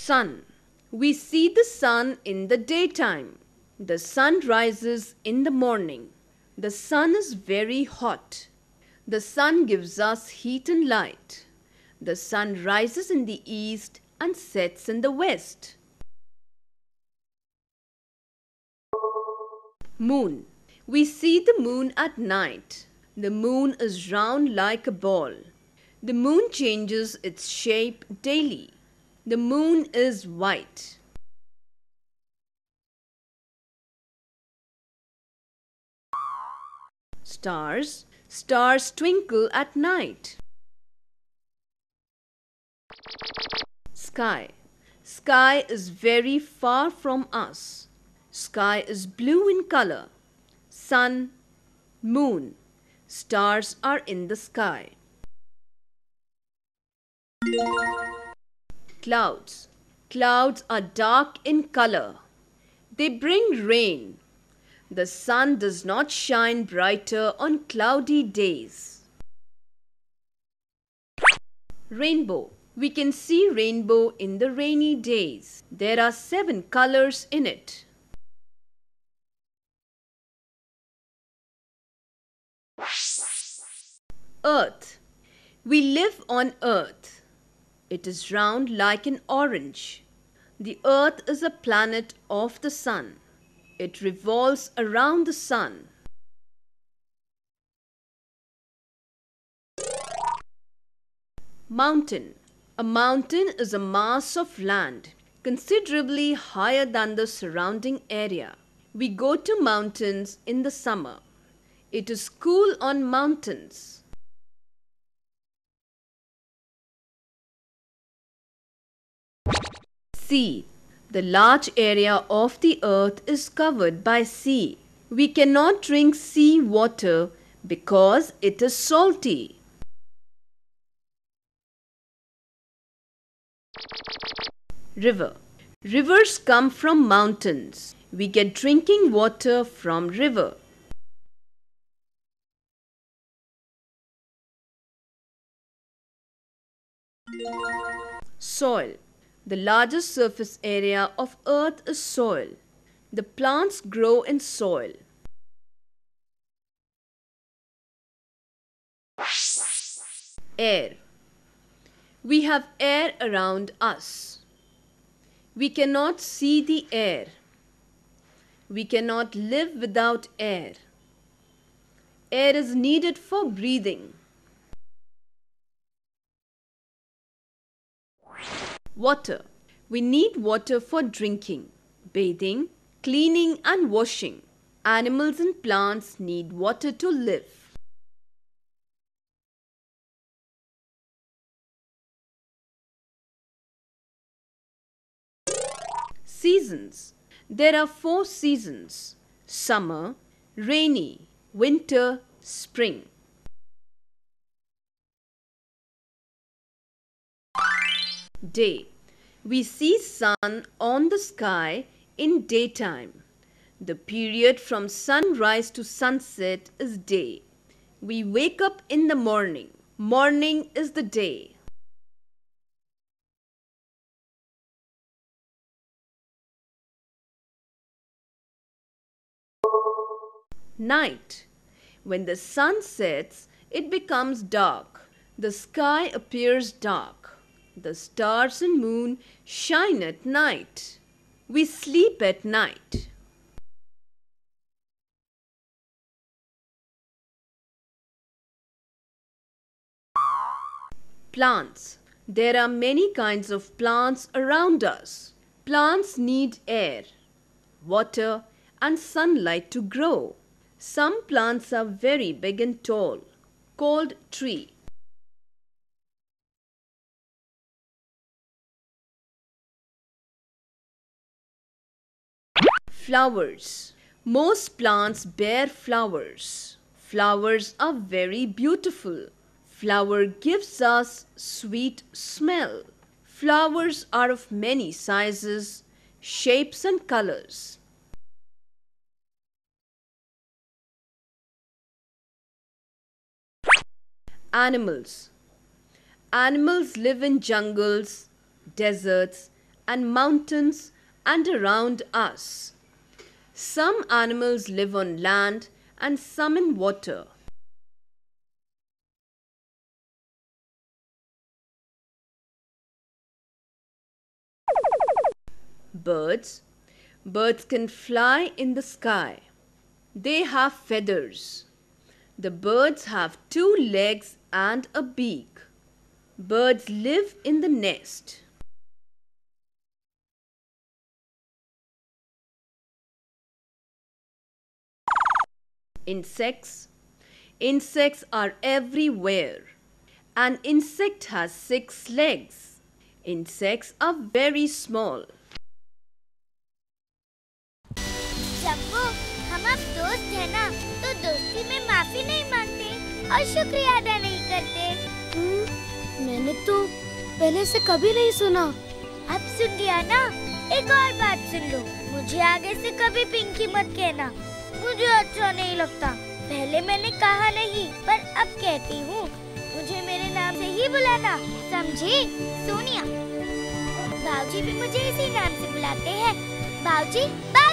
Sun. We see the sun in the daytime. The sun rises in the morning. The sun is very hot. The sun gives us heat and light. The sun rises in the east and sets in the west. Moon. We see the moon at night. The moon is round like a ball. The moon changes its shape daily. The moon is white. Stars. Stars twinkle at night. Sky. Sky is very far from us. Sky is blue in color. Sun, moon, stars are in the sky. Clouds. Clouds are dark in color. They bring rain. The sun does not shine brighter on cloudy days. Rainbow. We can see rainbow in the rainy days. There are 7 colors in it. Earth. We live on Earth. It is round like an orange. The Earth is a planet of the sun. It revolves around the sun. Mountain. A mountain is a mass of land considerably higher than the surrounding area. We go to mountains in the summer. It is cool on mountains. Sea. The large area of the earth is covered by sea. We cannot drink sea water because it is salty. River. Rivers come from mountains. We get drinking water from river. Soil. The largest surface area of earth is soil. The plants grow in soil. Air. We have air around us. We cannot see the air. We cannot live without air. Air is needed for breathing. Water. We need water for drinking, bathing, cleaning and washing. Animals and plants need water to live. Seasons. There are 4 seasons: summer, rainy, winter, spring. Day. We see sun on the sky in daytime. The period from sunrise to sunset is day. We wake up in the morning. Morning is the day. Night. When the sun sets, it becomes dark. The sky appears dark. The stars and moon shine at night. We sleep at night. Plants. There are many kinds of plants around us. Plants need air, water, and sunlight to grow. Some plants are very big and tall, called tree. Flowers. Most plants bear flowers. Flowers are very beautiful. Flower gives us sweet smell. Flowers are of many sizes, shapes and colors. Animals. Animals live in jungles, deserts and mountains and around us. Some animals live on land and some in water. Birds. Birds can fly in the sky. They have feathers. The birds have 2 legs and a beak. Birds live in the nest. Insects. Insects are everywhere. An insect has 6 legs. Insects are very small. जब्बू, हम अब दोस्त हैं ना, तो दोस्ती में माफी नहीं मांगते और शुक्रिया अदा नहीं करते। मैंने तो पहले से कभी नहीं सुना। अब सुन लिया ना? एक और बात सुन लो, मुझे आगे से कभी पिंकी मत कहना, मुझे अच्छा नहीं लगता। पहले मैंने कहा नहीं, पर अब कहती हूँ, मुझे मेरे नाम से ही बुलाना, समझी? सोनिया। बाऊजी भी मुझे इसी नाम से बुलाते हैं। बाऊजी, बाऊजी।